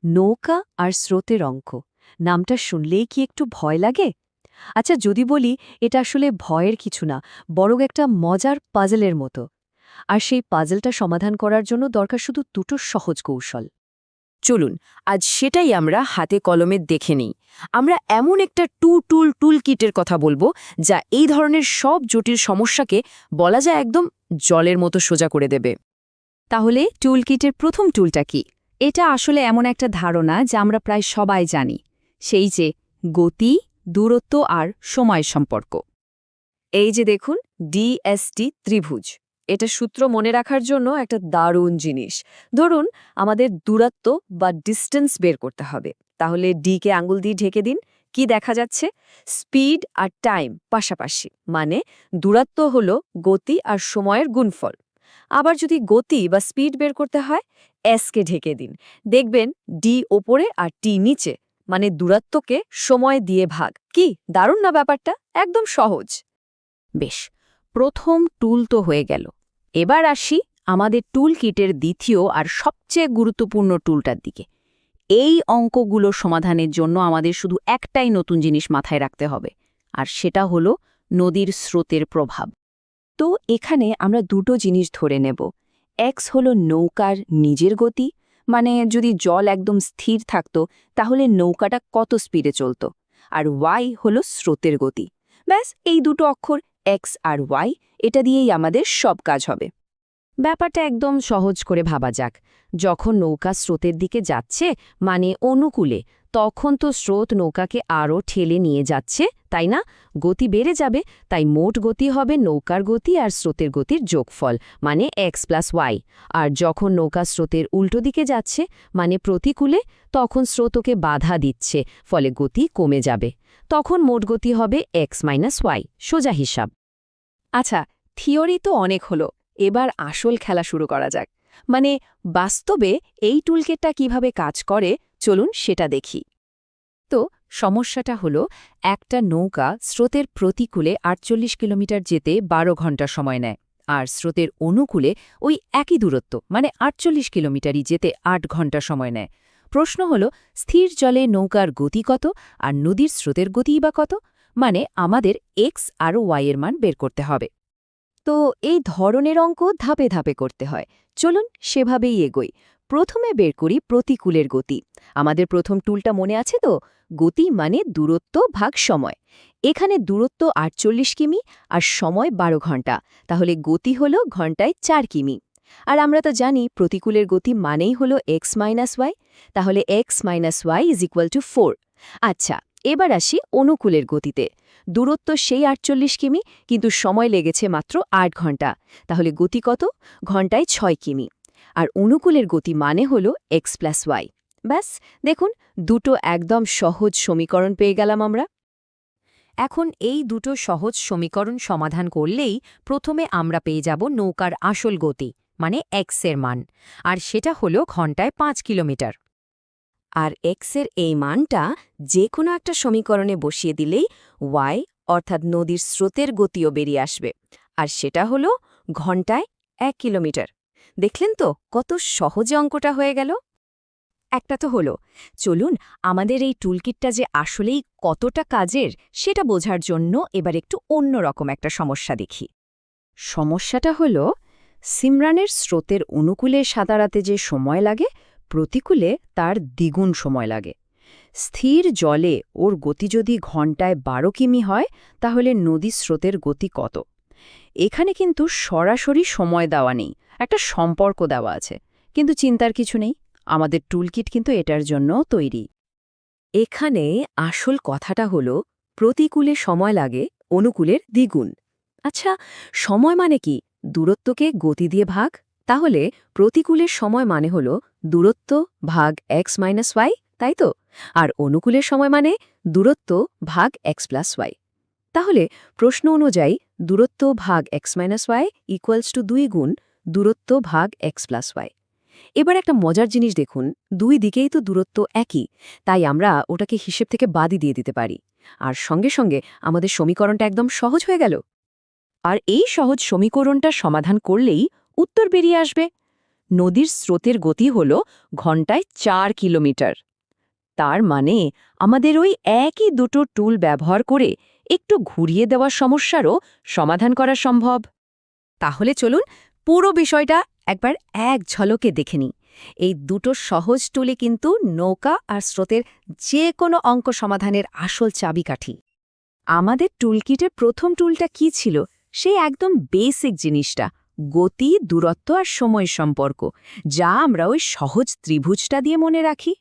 নৌকা আর স্রোতের অঙ্ক নামটা শুনলেই কি একটু ভয় লাগে? আচ্ছা, যদি বলি এটা আসলে ভয়ের কিছু না, বরং একটা মজার পাজলের মতো। আর সেই পাজলটা সমাধান করার জন্য দরকার শুধু দুটো সহজ কৌশল। চলুন আজ সেটাই আমরা হাতে কলমে দেখে নিই। আমরা এমন একটা টুল কিটের কথা বলবো যা এই ধরনের সব জটিল সমস্যাকে বলা যায় একদম জলের মতো সোজা করে দেবে। তাহলে টুলকিটের প্রথম টুলটা কি? এটা আসলে এমন একটা ধারণা যা আমরা প্রায় সবাই জানি, সেই যে গতি, দূরত্ব আর সময়ের সম্পর্ক। এই যে দেখুন, ডিএসটি ত্রিভুজ, এটা সূত্র মনে রাখার জন্য একটা দারুণ জিনিস। ধরুন আমাদের দূরত্ব বা ডিস্টেন্স বের করতে হবে, তাহলে ডি কে আঙুল দিয়ে ঢেকে দিন। কি দেখা যাচ্ছে? স্পিড আর টাইম পাশাপাশি, মানে দূরত্ব হলো গতি আর সময়ের গুণফল। আবার যদি গতি বা স্পিড বের করতে হয়, এস কে ঢেকে দিন। দেখবেন ডি ওপরে আর টি নিচে, মানে দূরত্বকে সময় দিয়ে ভাগ। কি দারুণ না ব্যাপারটা? একদম সহজ। বেশ, প্রথম টুল তো হয়ে গেল। এবার আসি আমাদের টুল কিটের দ্বিতীয় আর সবচেয়ে গুরুত্বপূর্ণ টুলটার দিকে। এই অঙ্কগুলো সমাধানের জন্য আমাদের শুধু একটাই নতুন জিনিস মাথায় রাখতে হবে, আর সেটা হলো নদীর স্রোতের প্রভাব। তো এখানে আমরা দুটো জিনিস ধরে নেব। এক্স হলো নৌকার নিজের গতি, মানে যদি জল একদম স্থির থাকতো তাহলে নৌকাটা কত স্পিডে চলত। আর ওয়াই হলো স্রোতের গতি। ব্যাস, এই দুটো অক্ষর এক্স আর ওয়াই, এটা দিয়েই আমাদের সব কাজ হবে। ব্যাপারটা একদম সহজ করে ভাবা যাক। যখন নৌকা স্রোতের দিকে যাচ্ছে, মানে অনুকূলে, তখন তো স্রোত নৌকাকে আরও ঠেলে নিয়ে যাচ্ছে, তাই না? গতি বেড়ে যাবে, তাই মোট গতি হবে নৌকার গতি আর স্রোতের গতির যোগফল, মানে এক্স প্লাস ওয়াই। আর যখন নৌকা স্রোতের উল্টো দিকে যাচ্ছে, মানে প্রতিকূলে, তখন স্রোতকে বাধা দিচ্ছে, ফলে গতি কমে যাবে। তখন মোট গতি হবে এক্স মাইনাস ওয়াই, সোজা হিসাব। আচ্ছা, থিওরি তো অনেক হলো, এবার আসল খেলা শুরু করা যাক। মানে বাস্তবে এই টুলকিটটা কিভাবে কাজ করে, চলুন সেটা দেখি। তো সমস্যাটা হলো, একটা নৌকা স্রোতের প্রতিকূলে ৪৮ কিলোমিটার যেতে ১২ ঘন্টা সময় নেয়, আর স্রোতের অনুকূলে ওই একই দূরত্ব মানে ৪৮ কিলোমিটারই যেতে ৮ ঘন্টা সময় নেয়। প্রশ্ন হলো, স্থির জলে নৌকার গতি কত আর নদীর স্রোতের গতিই বা কত? মানে আমাদের এক্স আর ওয়াই এর মান বের করতে হবে। তো এই ধরনের অঙ্ক ধাপে ধাপে করতে হয়। চলুন সেভাবেই এগোই। প্রথমে বের করি প্রতিকূলের গতি। আমাদের প্রথম টুলটা মনে আছে তো? গতি মানে দূরত্ব ভাগ সময়। এখানে দূরত্ব ৪৮ কিমি আর সময় ১২ ঘন্টা, তাহলে গতি হল ঘন্টায় ৪ কিমি। আর আমরা তো জানি প্রতিকূলের গতি মানেই হল এক্স মাইনাস ওয়াই, তাহলে X minus Y is equal to 4। আচ্ছা, এবার আসি অনুকূলের গতিতে। দূরত্ব সেই ৪৮ কিমি, কিন্তু সময় লেগেছে মাত্র ৮ ঘন্টা, তাহলে গতি কত? ঘন্টায় ৬ কিমি। আর অনুকূলের গতি মানে হল এক্স প্লাস ওয়াই। ব্যাস, দেখুন দুটো একদম সহজ সমীকরণ পেয়ে গেলাম আমরা। এখন এই দুটো সহজ সমীকরণ সমাধান করলেই প্রথমে আমরা পেয়ে যাব নৌকার আসল গতি, মানে এক্সের মান, আর সেটা হলো ঘন্টায় ৫ কিলোমিটার। আর এক্সের এই মানটা যে কোনো একটা সমীকরণে বসিয়ে দিলেই ওয়াই অর্থাৎ নদীর স্রোতের গতিও বেরিয়ে আসবে, আর সেটা হলো ঘন্টায় ১ কিলোমিটার। দেখলেন তো কত সহজে অঙ্কটা হয়ে গেল? একটা তো হলো। চলুন আমাদের এই টুলকিটটা যে আসলেই কতটা কাজের সেটা বোঝার জন্য এবার একটু অন্যরকম একটা সমস্যা দেখি। সমস্যাটা হলো, সিমরানের স্রোতের অনুকূলে সাঁতারাতে যে সময় লাগে, প্রতিকূলে তার দ্বিগুণ সময় লাগে। স্থির জলে ওর গতি যদি ঘন্টায় ১২ কিমি হয়, তাহলে নদী স্রোতের গতি কত? এখানে কিন্তু সরাসরি সময় দেওয়া নেই, একটা সম্পর্ক দেওয়া আছে। কিন্তু চিন্তার কিছু নেই, আমাদের টুলকিট কিন্তু এটার জন্য তৈরি। এখানে আসল কথাটা হলো, প্রতিকূলে সময় লাগে অনুকূলের দ্বিগুণ। আচ্ছা, সময় মানে কি? দূরত্বকে গতি দিয়ে ভাগ। তাহলে প্রতিকূলের সময় মানে হলো দূরত্ব ভাগ এক্স মাইনাস ওয়াই, তাই তো? আর অনুকূলের সময় মানে দূরত্ব ভাগ এক্স প্লাস ওয়াই। তাহলে প্রশ্ন অনুযায়ী দূরত্ব ভাগ X minus Y equals to ২ গুণ দূরত্ব ভাগ এক্স প্লাস ওয়াই। এবার একটা মজার জিনিস দেখুন, দুই দিকেই তো দূরত্ব একই, তাই আমরা ওটাকে হিসেব থেকে বাদই দিয়ে দিতে পারি। আর সঙ্গে সঙ্গে আমাদের সমীকরণটা একদম সহজ হয়ে গেল। আর এই সহজ সমীকরণটা সমাধান করলেই উত্তর বেরিয়ে আসবে। নদীর স্রোতের গতি হল ঘন্টায় 4 কিলোমিটার। তার মানে আমাদের ওই একই দুটো টুল ব্যবহার করে একটু ঘুরিয়ে দেওয়ার সমস্যারও সমাধান করা সম্ভব। তাহলে চলুন পুরো বিষয়টা একবার এক ঝলকে দেখে নিই। এই দুটো সহজ টুলে কিন্তু নৌকা আর স্রোতের যে কোনো অঙ্ক সমাধানের আসল চাবিকাঠি। আমাদের টুলকিটের প্রথম টুলটা কি ছিল? সেই একদম বেসিক জিনিসটা, গতি, দূরত্ব আর সময়ের সম্পর্ক, যা আমরা ওই সহজ ত্রিভুজটা দিয়ে মনে রাখি।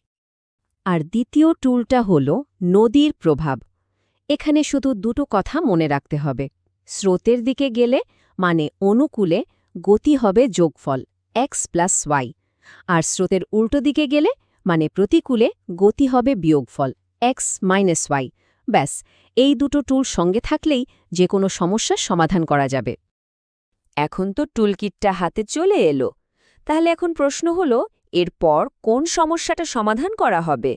আর দ্বিতীয় টুলটা হল নদীর প্রভাব। এখানে শুধু দুটো কথা মনে রাখতে হবে। স্রোতের দিকে গেলে মানে অনুকূলে গতি হবে যোগফল x+y, আর স্রোতের উল্টো দিকে গেলে মানে প্রতিকূলে গতি হবে বিয়োগফল x-y। ব্যাস, এই দুটো টুল সঙ্গে থাকলেই যে কোনো সমস্যার সমাধান করা যাবে। এখন তো টুলকিটটা হাতে চলে এলো, তাহলে এখন প্রশ্ন হলো এরপর কোন সমস্যাটা সমাধান করা হবে?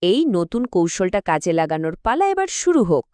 এই নতুন কৌশলটা কাজে লাগানোর পালা এবার শুরু হোক।